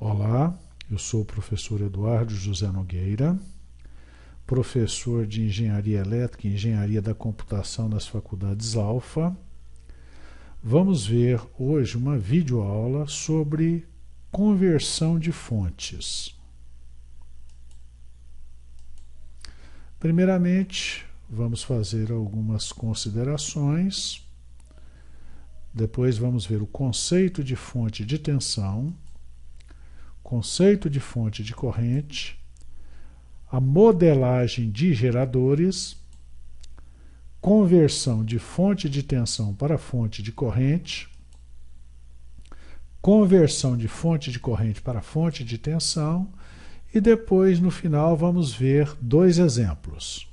Olá, eu sou o professor Eduardo José Nogueira, professor de Engenharia Elétrica e Engenharia da Computação nas Faculdades Alfa. Vamos ver hoje uma videoaula sobre conversão de fontes. Primeiramente, vamos fazer algumas considerações. Depois vamos ver o conceito de fonte de tensão, conceito de fonte de corrente, a modelagem de geradores, conversão de fonte de tensão para fonte de corrente, conversão de fonte de corrente para fonte de tensão e depois, no final, vamos ver dois exemplos.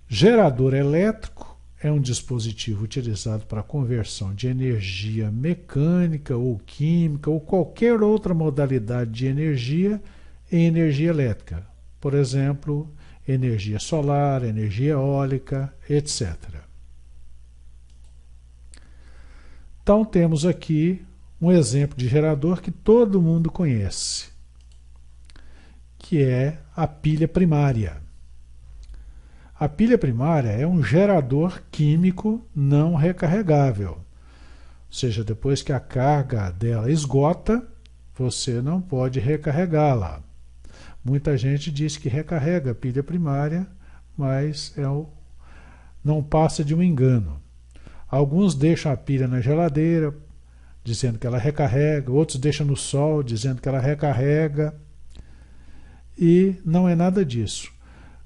Gerador elétrico é um dispositivo utilizado para a conversão de energia mecânica ou química ou qualquer outra modalidade de energia em energia elétrica. Por exemplo, energia solar, energia eólica, etc. Então temos aqui um exemplo de gerador que todo mundo conhece, que é a pilha primária. A pilha primária é um gerador químico não recarregável. Ou seja, depois que a carga dela esgota, você não pode recarregá-la. Muita gente diz que recarrega a pilha primária, mas não passa de um engano. Alguns deixam a pilha na geladeira, dizendo que ela recarrega, outros deixam no sol, dizendo que ela recarrega, e não é nada disso.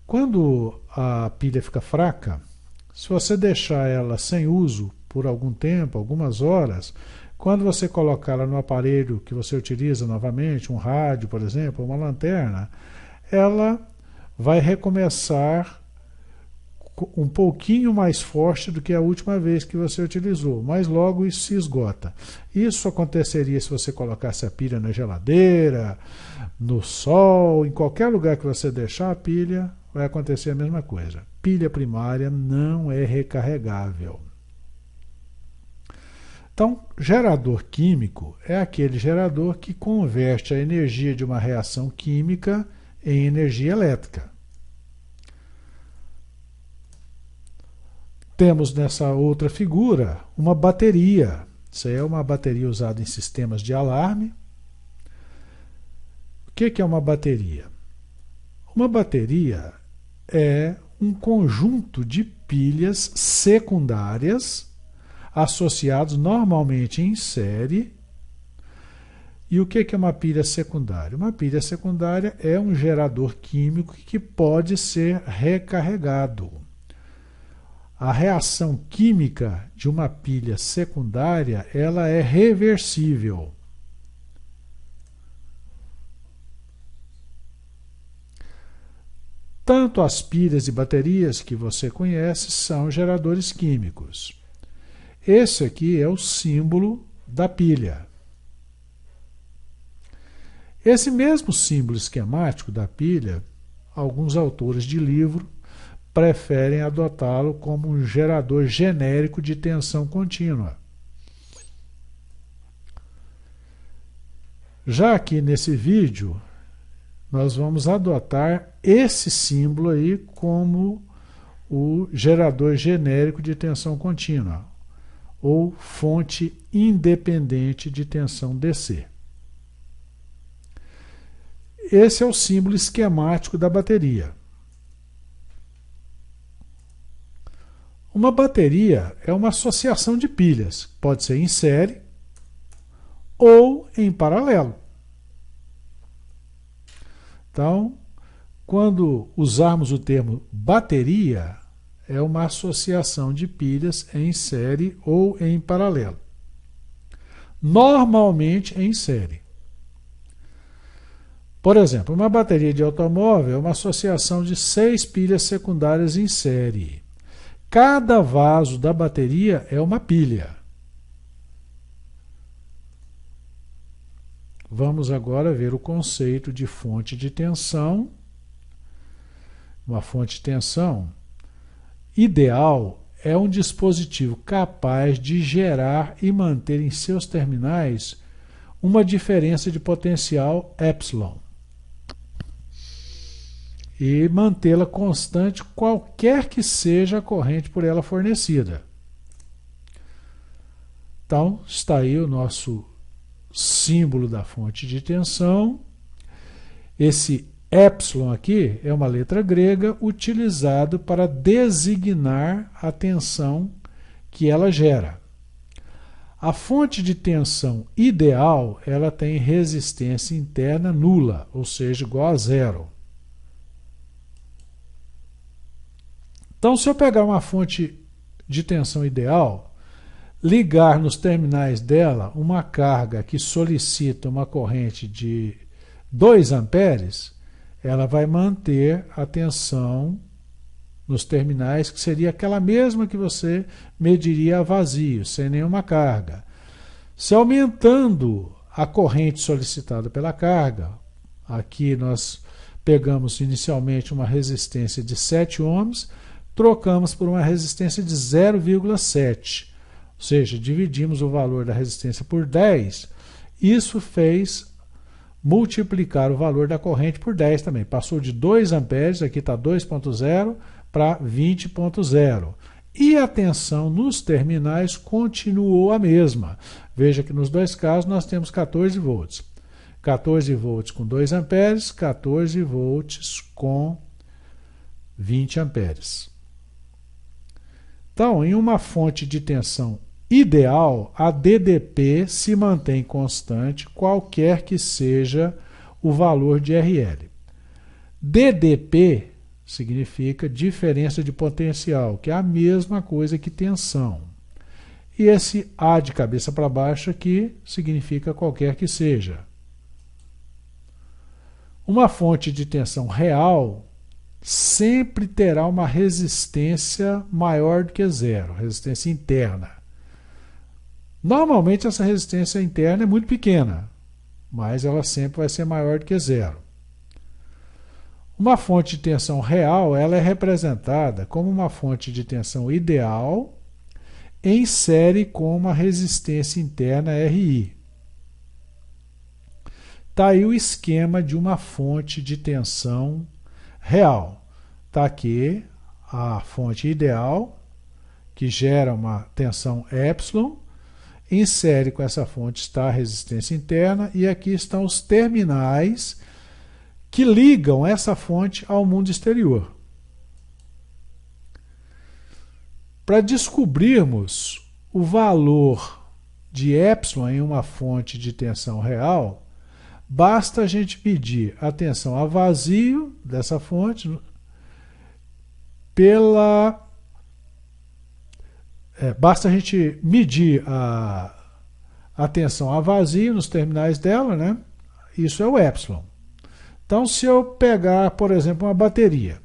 Quando a pilha fica fraca, se você deixar ela sem uso por algum tempo, algumas horas, quando você colocar ela no aparelho que você utiliza novamente, um rádio, por exemplo, uma lanterna, ela vai recomeçar um pouquinho mais forte do que a última vez que você utilizou, mas logo isso se esgota. Isso aconteceria se você colocasse a pilha na geladeira, no sol, em qualquer lugar que você deixar a pilha, vai acontecer a mesma coisa. Pilha primária não é recarregável. Então, gerador químico é aquele gerador que converte a energia de uma reação química em energia elétrica. Temos nessa outra figura uma bateria. Isso aí é uma bateria usada em sistemas de alarme. O que é uma bateria? Uma bateria é um conjunto de pilhas secundárias associados normalmente em série. E o que é uma pilha secundária? Uma pilha secundária é um gerador químico que pode ser recarregado. A reação química de uma pilha secundária, ela é reversível. Tanto as pilhas e baterias que você conhece são geradores químicos. Esse aqui é o símbolo da pilha. Esse mesmo símbolo esquemático da pilha, alguns autores de livro preferem adotá-lo como um gerador genérico de tensão contínua. Já aqui nesse vídeo, nós vamos adotar esse símbolo aí como o gerador genérico de tensão contínua, ou fonte independente de tensão DC. Esse é o símbolo esquemático da bateria. Uma bateria é uma associação de pilhas, pode ser em série ou em paralelo. Então, quando usarmos o termo bateria, é uma associação de pilhas em série ou em paralelo. Normalmente em série. Por exemplo, uma bateria de automóvel é uma associação de 6 pilhas secundárias em série. Cada vaso da bateria é uma pilha. Vamos agora ver o conceito de fonte de tensão. Uma fonte de tensão ideal é um dispositivo capaz de gerar e manter em seus terminais uma diferença de potencial epsilon e mantê-la constante qualquer que seja a corrente por ela fornecida. Então, está aí o nosso símbolo da fonte de tensão. Esse epsilon aqui é uma letra grega utilizado para designar a tensão que ela gera. A fonte de tensão ideal, ela tem resistência interna nula, ou seja, igual a zero. Então, se eu pegar uma fonte de tensão ideal, ligar nos terminais dela uma carga que solicita uma corrente de 2 amperes, ela vai manter a tensão nos terminais, que seria aquela mesma que você mediria a vazio, sem nenhuma carga. Se aumentando a corrente solicitada pela carga, aqui nós pegamos inicialmente uma resistência de 7 ohms, trocamos por uma resistência de 0,7, ou seja, dividimos o valor da resistência por 10, isso fez multiplicar o valor da corrente por 10 também. Passou de 2 amperes, aqui está 2,0, para 20,0. E a tensão nos terminais continuou a mesma. Veja que nos dois casos nós temos 14 volts. 14 volts com 2 amperes, 14 volts com 20 amperes. Então, em uma fonte de tensão ideal, a DDP se mantém constante, qualquer que seja o valor de RL. DDP significa diferença de potencial, que é a mesma coisa que tensão. E esse A de cabeça para baixo aqui significa qualquer que seja. Uma fonte de tensão real sempre terá uma resistência maior do que zero, resistência interna. Normalmente essa resistência interna é muito pequena, mas ela sempre vai ser maior do que zero. Uma fonte de tensão real, ela é representada como uma fonte de tensão ideal em série com uma resistência interna RI. Está aí o esquema de uma fonte de tensão real. Está aqui a fonte ideal, que gera uma tensão epsilon. Em série com essa fonte está a resistência interna, e aqui estão os terminais que ligam essa fonte ao mundo exterior. Para descobrirmos o valor de epsilon em uma fonte de tensão real, basta a gente medir a tensão a vazio dessa fonte basta a gente medir a tensão a vazio nos terminais dela, né? Isso é o epsilon. Então, se eu pegar, por exemplo, uma bateria,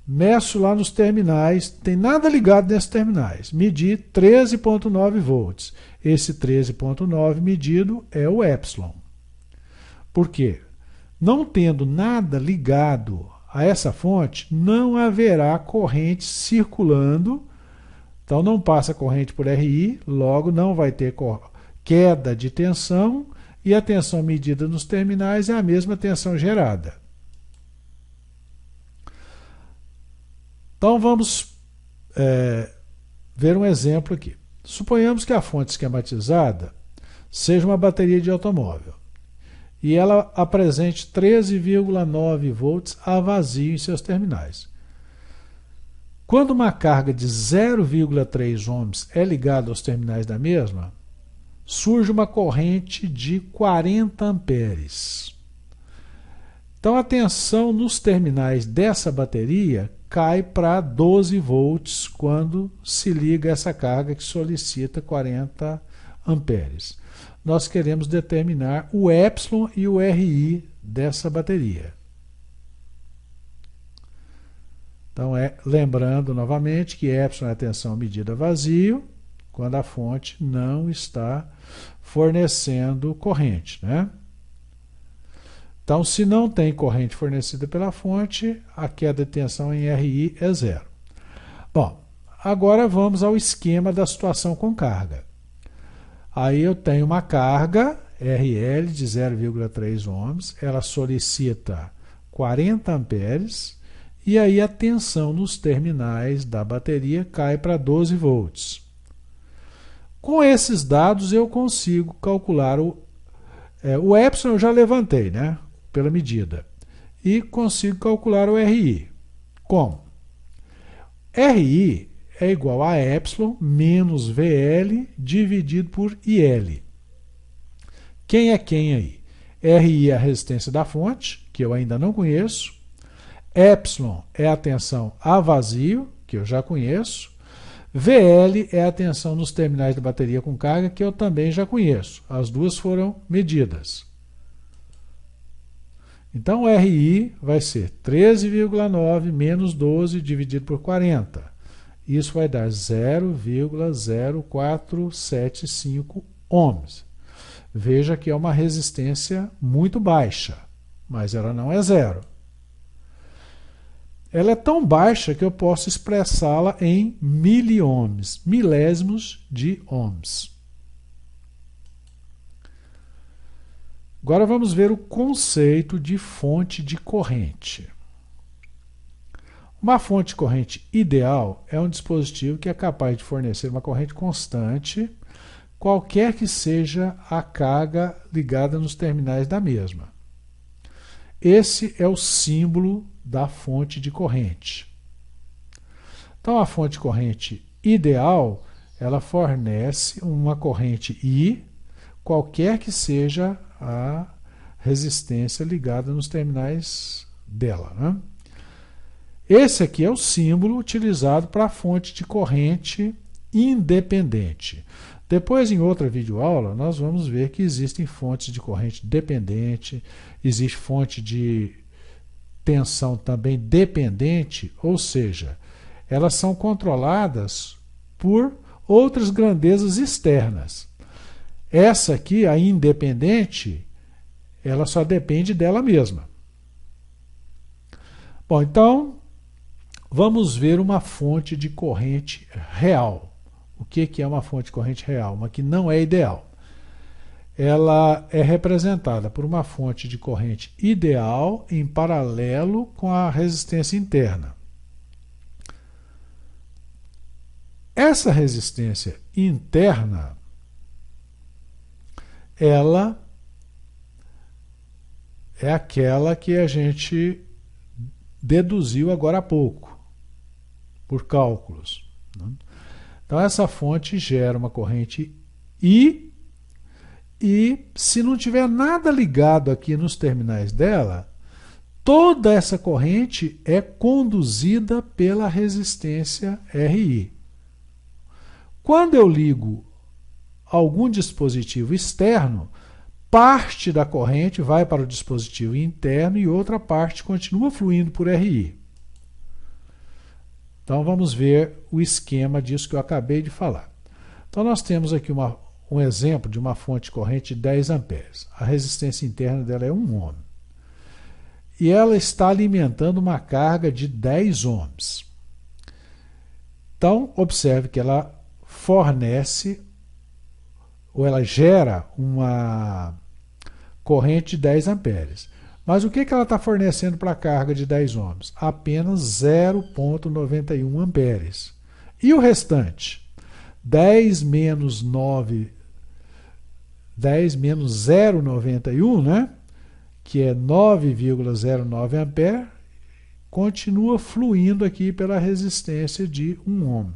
meço lá nos terminais, tem nada ligado nesses terminais, medi 13,9 volts. Esse 13,9 medido é o epsilon. Por quê? Não tendo nada ligado a essa fonte, não haverá corrente circulando, então não passa corrente por RI, logo não vai ter queda de tensão, e a tensão medida nos terminais é a mesma tensão gerada. Então vamos ver um exemplo aqui. Suponhamos que a fonte esquematizada seja uma bateria de automóvel e ela apresente 13,9 volts a vazio em seus terminais. Quando uma carga de 0,3 ohms é ligada aos terminais da mesma, surge uma corrente de 40 amperes. Então a tensão nos terminais dessa bateria cai para 12 volts quando se liga essa carga que solicita 40 amperes. Nós queremos determinar o epsilon e o RI dessa bateria. Então, lembrando novamente que epsilon é a tensão medida vazio, quando a fonte não está fornecendo corrente, né? Então, se não tem corrente fornecida pela fonte, a queda de tensão em RI é zero. Bom, agora vamos ao esquema da situação com carga. Aí eu tenho uma carga RL de 0,3 ohms, ela solicita 40 amperes, e aí a tensão nos terminais da bateria cai para 12 volts. Com esses dados eu consigo calcular o epsilon eu já levantei, né, pela medida, e consigo calcular o RI. Como? RI é igual a epsilon menos VL dividido por IL. Quem é quem aí? RI é a resistência da fonte, que eu ainda não conheço. Epsilon é a tensão a vazio, que eu já conheço. VL é a tensão nos terminais da bateria com carga, que eu também já conheço. As duas foram medidas. Então, o RI vai ser 13,9 menos 12 dividido por 40. Isso vai dar 0,0475 ohms. Veja que é uma resistência muito baixa, mas ela não é zero. Ela é tão baixa que eu posso expressá-la em miliohms, milésimos de ohms. Agora vamos ver o conceito de fonte de corrente. Uma fonte de corrente ideal é um dispositivo que é capaz de fornecer uma corrente constante, qualquer que seja a carga ligada nos terminais da mesma. Esse é o símbolo da fonte de corrente. Então, a fonte de corrente ideal, ela fornece uma corrente I, qualquer que seja a resistência ligada nos terminais dela, né? Esse aqui é o símbolo utilizado para a fonte de corrente independente. Depois, em outra videoaula, nós vamos ver que existem fontes de corrente dependente, existe fonte de tensão também dependente, ou seja, elas são controladas por outras grandezas externas. Essa aqui, a independente, ela só depende dela mesma. Bom, então, vamos ver uma fonte de corrente real. O que é uma fonte de corrente real? Uma que não é ideal. Ela é representada por uma fonte de corrente ideal em paralelo com a resistência interna. Essa resistência interna, ela é aquela que a gente deduziu agora há pouco, por cálculos. Então, essa fonte gera uma corrente I, e se não tiver nada ligado aqui nos terminais dela, toda essa corrente é conduzida pela resistência RI. Quando eu ligo algum dispositivo externo, parte da corrente vai para o dispositivo interno e outra parte continua fluindo por RI. Então, vamos ver o esquema disso que eu acabei de falar. Então, nós temos aqui um exemplo de uma fonte de corrente de 10 amperes. A resistência interna dela é 1 ohm. E ela está alimentando uma carga de 10 ohms. Então, observe que ela fornece, ou ela gera uma corrente de 10 amperes. Mas o que ela está fornecendo para a carga de 10 ohms? Apenas 0,91 amperes. E o restante? 10 menos 0,91, né? Que é 9,09 ampere, continua fluindo aqui pela resistência de 1 ohm.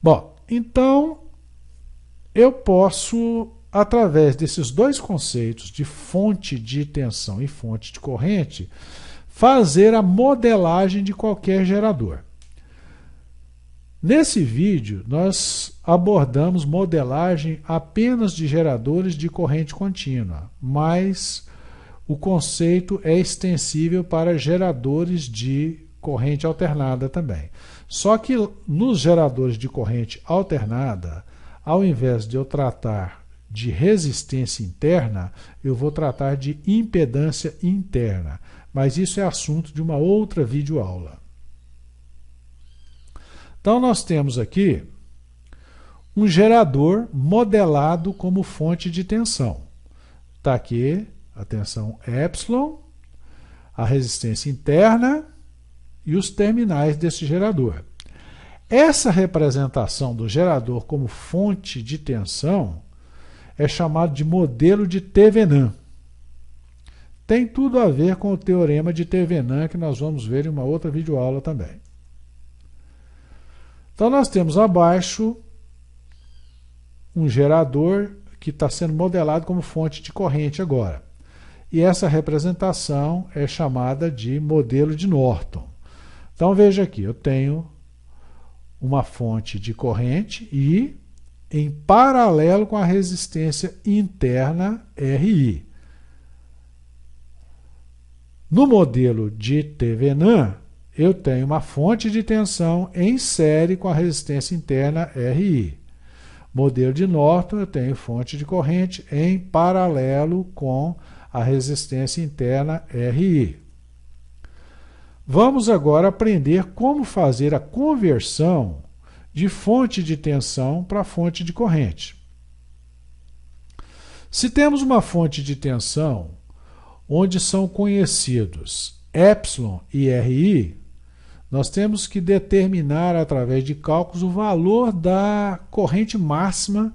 Bom, então eu posso, através desses dois conceitos de fonte de tensão e fonte de corrente, fazer a modelagem de qualquer gerador. Nesse vídeo, nós abordamos modelagem apenas de geradores de corrente contínua, mas o conceito é extensível para geradores de corrente alternada também. Só que nos geradores de corrente alternada, ao invés de eu tratar de resistência interna, eu vou tratar de impedância interna. mas isso é assunto de uma outra videoaula. Então nós temos aqui um gerador modelado como fonte de tensão. Está aqui a tensão epsilon, a resistência interna e os terminais desse gerador. Essa representação do gerador como fonte de tensão é chamado de modelo de Thevenin. Tem tudo a ver com o teorema de Thevenin, que nós vamos ver em uma outra videoaula também. Então nós temos abaixo um gerador que está sendo modelado como fonte de corrente agora. E essa representação é chamada de modelo de Norton. Então veja aqui, eu tenho uma fonte de corrente I em paralelo com a resistência interna RI. No modelo de Thevenin, eu tenho uma fonte de tensão em série com a resistência interna RI. Modelo de Norton, eu tenho fonte de corrente em paralelo com a resistência interna RI. Vamos agora aprender como fazer a conversão de fonte de tensão para fonte de corrente. Se temos uma fonte de tensão onde são conhecidos epsilon e RI, nós temos que determinar através de cálculos o valor da corrente máxima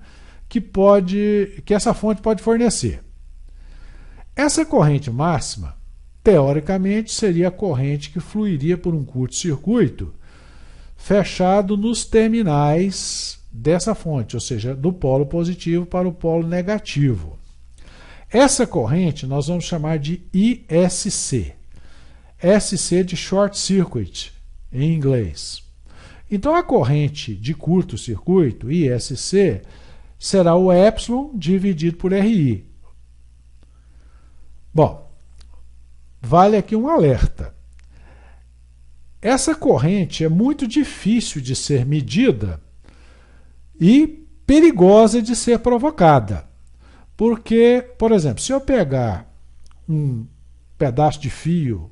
que essa fonte pode fornecer. Essa corrente máxima, teoricamente, seria a corrente que fluiria por um curto-circuito fechado nos terminais dessa fonte, ou seja, do polo positivo para o polo negativo. Essa corrente nós vamos chamar de ISC. SC de short circuit, em inglês. Então a corrente de curto-circuito, ISC, será o epsilon dividido por RI. Bom, vale aqui um alerta. Essa corrente é muito difícil de ser medida e perigosa de ser provocada. Porque, por exemplo, se eu pegar um pedaço de fio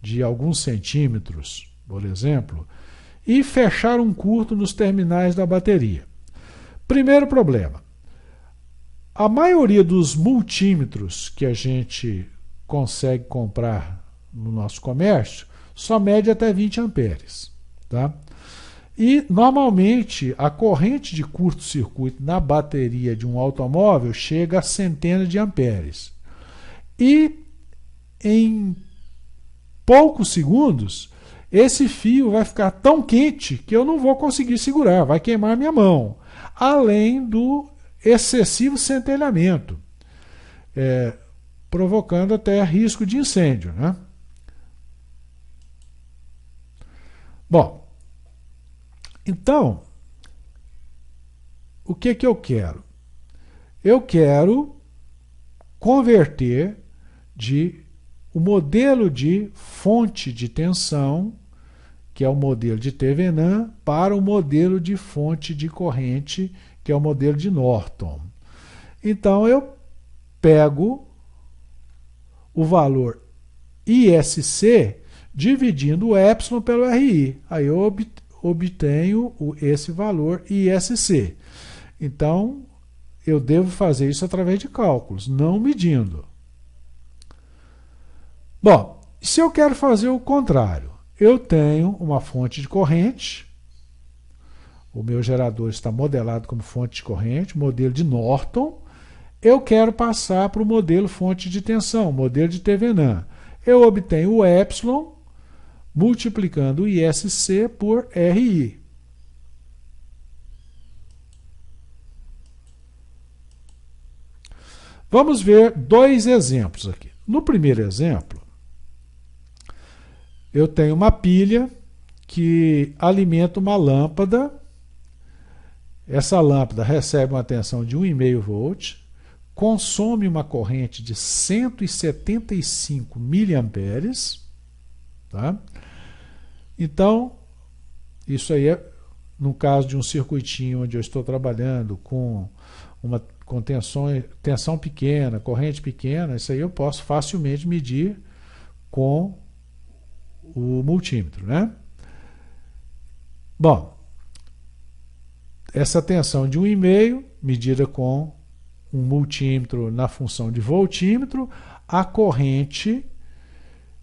de alguns centímetros, por exemplo, e fechar um curto nos terminais da bateria. Primeiro problema, a maioria dos multímetros que a gente consegue comprar no nosso comércio só mede até 20 amperes. Tá? E, normalmente, a corrente de curto-circuito na bateria de um automóvel chega a centenas de amperes. E, em poucos segundos, esse fio vai ficar tão quente que eu não vou conseguir segurar, vai queimar minha mão. Além do excessivo centelhamento, provocando até risco de incêndio. Né? Bom, então, o que eu quero? Eu quero converter o modelo de fonte de tensão, que é o modelo de Thevenin, para o modelo de fonte de corrente, que é o modelo de Norton. Então, eu pego o valor ISC dividindo o epsilon pelo RI. Aí eu obtenho esse valor ISC. Então, eu devo fazer isso através de cálculos, não medindo. Bom, se eu quero fazer o contrário, eu tenho uma fonte de corrente, o meu gerador está modelado como fonte de corrente, modelo de Norton, eu quero passar para o modelo fonte de tensão, modelo de Thevenin. Eu obtenho o epsilon multiplicando o ISC por RI. Vamos ver dois exemplos aqui. No primeiro exemplo, eu tenho uma pilha que alimenta uma lâmpada. Essa lâmpada recebe uma tensão de 1,5 volt, consome uma corrente de 175 miliamperes. Tá? Então, isso aí é no caso de um circuitinho onde eu estou trabalhando com tensão pequena, corrente pequena, isso aí eu posso facilmente medir com o multímetro, né? Bom, essa tensão de 1,5 medida com um multímetro na função de voltímetro, a corrente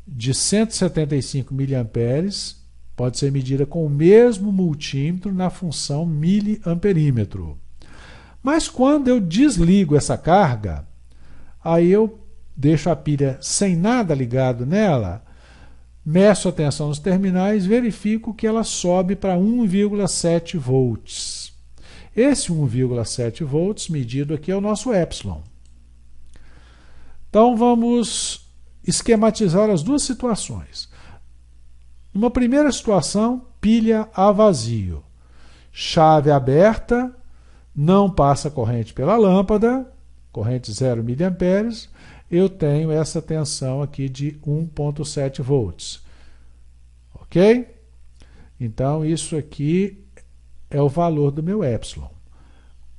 de 175 mA pode ser medida com o mesmo multímetro na função miliamperímetro. Mas quando eu desligo essa carga, aí eu deixo a pilha sem nada ligado nela, meço a tensão nos terminais, verifico que ela sobe para 1,7 volts. Esse 1,7 volts medido aqui é o nosso epsilon. Então vamos esquematizar as duas situações. Numa primeira situação, pilha a vazio. Chave aberta, não passa corrente pela lâmpada, corrente 0 mA, eu tenho essa tensão aqui de 1,7 volts. Ok? Então isso aqui é o valor do meu epsilon.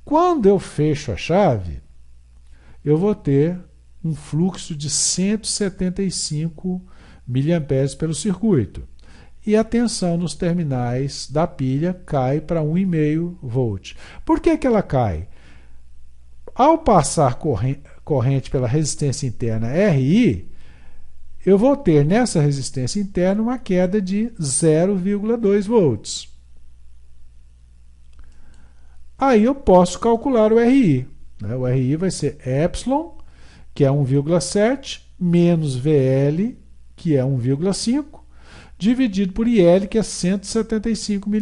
Quando eu fecho a chave, eu vou ter um fluxo de 175 mA pelo circuito. E a tensão nos terminais da pilha cai para 1,5 volt. Por que que ela cai? Ao passar corrente pela resistência interna RI, eu vou ter nessa resistência interna uma queda de 0,2 volts. Aí eu posso calcular o RI. Né? O RI vai ser epsilon, que é 1,7, menos VL, que é 1,5, dividido por IL, que é 175 mA.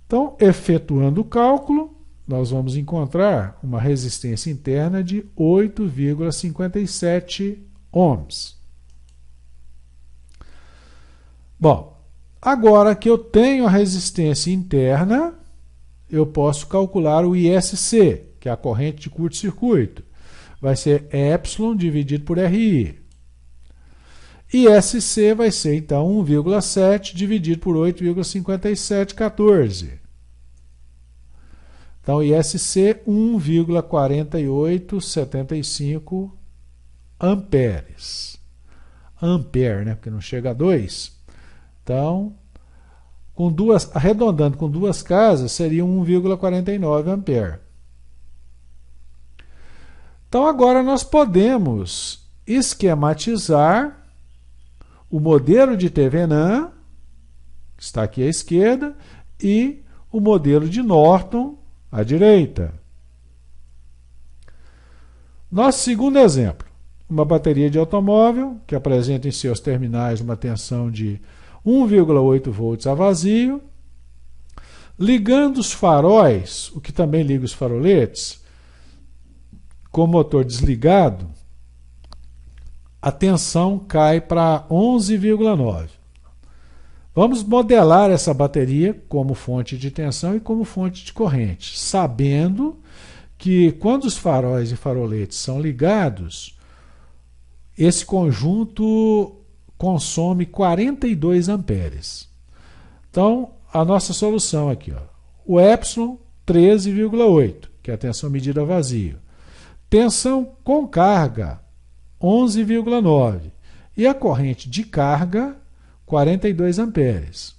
Então, efetuando o cálculo, nós vamos encontrar uma resistência interna de 8,57 ohms. Bom, agora que eu tenho a resistência interna, eu posso calcular o ISC, que é a corrente de curto-circuito. Vai ser epsilon dividido por RI. ISC vai ser, então, 1,7 dividido por 8,5714. Então, ISC 1,4875 amperes. Ampere, né? Porque não chega a 2. Então, arredondando com duas casas, seria 1,49 ampere. Então, agora nós podemos esquematizar o modelo de Thevenin, que está aqui à esquerda, e o modelo de Norton, à direita. Nosso segundo exemplo, uma bateria de automóvel, que apresenta em seus terminais uma tensão de 1,8 volts a vazio. Ligando os faróis, o que também liga os faroletes, com o motor desligado, a tensão cai para 11,9. Vamos modelar essa bateria como fonte de tensão e como fonte de corrente, sabendo que quando os faróis e faroletes são ligados, esse conjunto consome 42 amperes. Então, a nossa solução aqui, ó, o epsilon 13,8, que é a tensão medida a vazio. Tensão com carga, 11,9. E a corrente de carga, 42 amperes.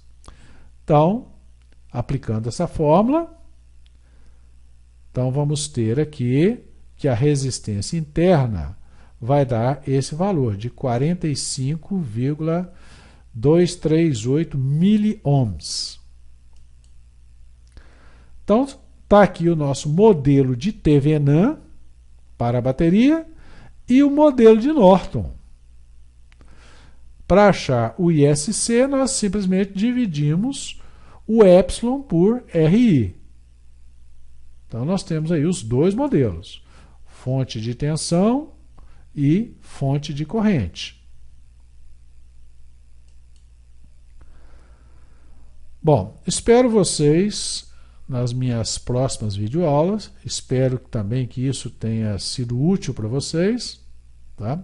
Então, aplicando essa fórmula, então vamos ter aqui que a resistência interna vai dar esse valor de 45,238 miliohms. Então, está aqui o nosso modelo de Thevenin para a bateria e o modelo de Norton. Para achar o ISC, nós simplesmente dividimos o epsilon por RI. Então, nós temos aí os dois modelos, fonte de tensão e fonte de corrente. Bom, espero vocês nas minhas próximas videoaulas. Espero também que isso tenha sido útil para vocês, tá?